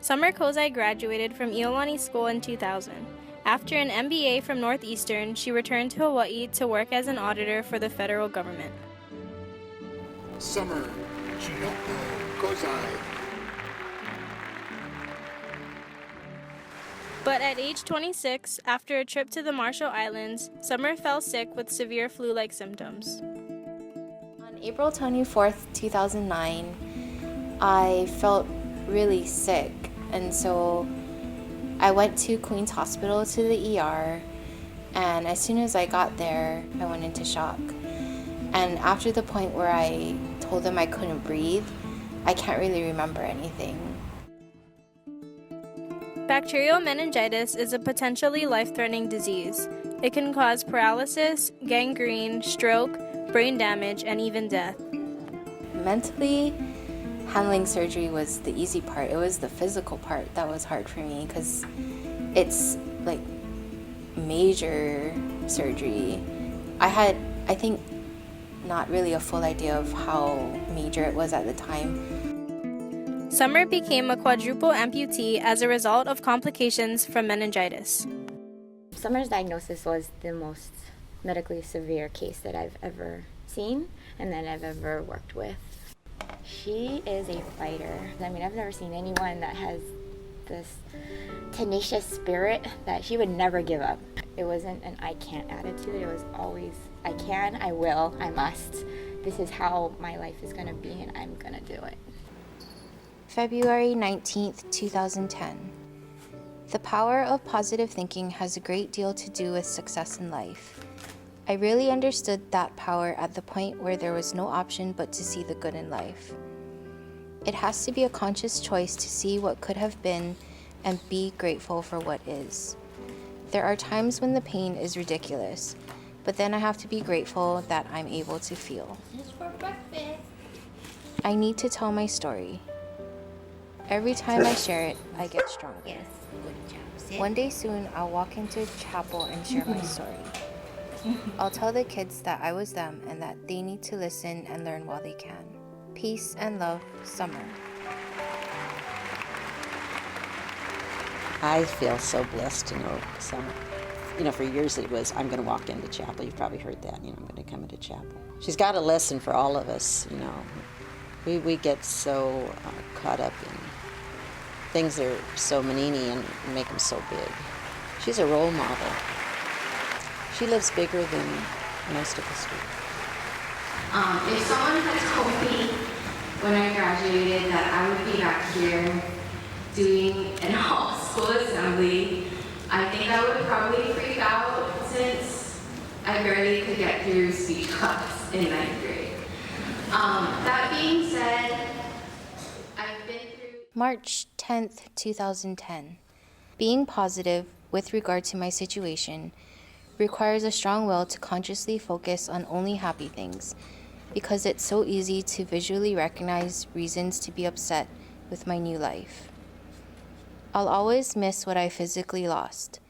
Summer Kozai graduated from Iolani School in 2000. After an MBA from Northeastern, she returned to Hawaii to work as an auditor for the federal government. Summer Kozai. But at age 26, after a trip to the Marshall Islands, Summer fell sick with severe flu-like symptoms. On April 24th, 2009, I felt really sick, and so I went to Queens Hospital to the ER, and as soon as I got there, I went into shock. And after the point where I told them I couldn't breathe, I can't really remember anything. Bacterial meningitis is a potentially life-threatening disease. It can cause paralysis, gangrene, stroke, brain damage, and even death. Mentally, handling surgery was the easy part. It was the physical part that was hard for me because it's like major surgery. I had, I think, not really a full idea of how major it was at the time. Summer became a quadruple amputee as a result of complications from meningitis. Summer's diagnosis was the most medically severe case that I've ever seen and that I've ever worked with. She is a fighter. I mean, I've never seen anyone that has this tenacious spirit that she would never give up. It wasn't an I can't attitude. It was always I can, I will, I must. This is how my life is going to be and I'm going to do it. February 19th, 2010. The power of positive thinking has a great deal to do with success in life. I really understood that power at the point where there was no option but to see the good in life. It has to be a conscious choice to see what could have been and be grateful for what is. There are times when the pain is ridiculous, but then I have to be grateful that I'm able to feel. This is for breakfast. I need to tell my story. Every time I share it, I get stronger. Yes, good job. Sit. One day soon, I'll walk into chapel and share my story. I'll tell the kids that I was them and that they need to listen and learn while they can. Peace and love, Summer. I feel so blessed to know Summer. You know, for years it was, I'm going to walk into chapel. You've probably heard that, you know, I'm going to come into chapel. She's got a lesson for all of us, you know. We get so caught up in things that are so manini and make them so big. She's a role model. She lives bigger than most of us do. If someone had told me when I graduated that I would be back here doing an all-school assembly, I think I would probably freak out since I barely could get through speech class in 9th grade. That being said, I've been through... March 10th, 2010. Being positive with regard to my situation requires a strong will to consciously focus on only happy things, because it's so easy to visually recognize reasons to be upset with my new life. I'll always miss what I physically lost.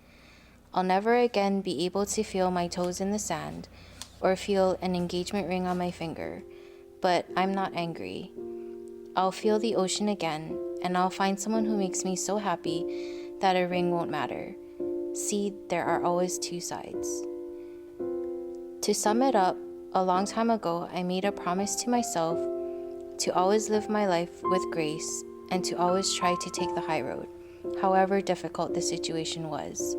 I'll never again be able to feel my toes in the sand or feel an engagement ring on my finger, but I'm not angry. I'll feel the ocean again, and I'll find someone who makes me so happy that a ring won't matter. See, there are always two sides. To sum it up, a long time ago, I made a promise to myself to always live my life with grace and to always try to take the high road, however difficult the situation was.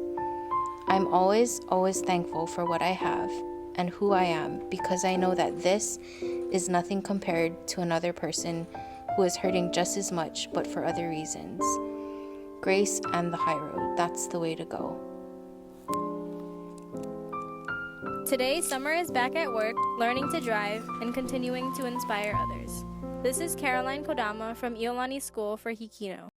I'm always thankful for what I have and who I am, because I know that this is nothing compared to another person who is hurting just as much, but for other reasons. Grace and the high road, that's the way to go. Today, Summer is back at work, learning to drive, and continuing to inspire others. This is Caroline Kodama from Iolani School for HIKI.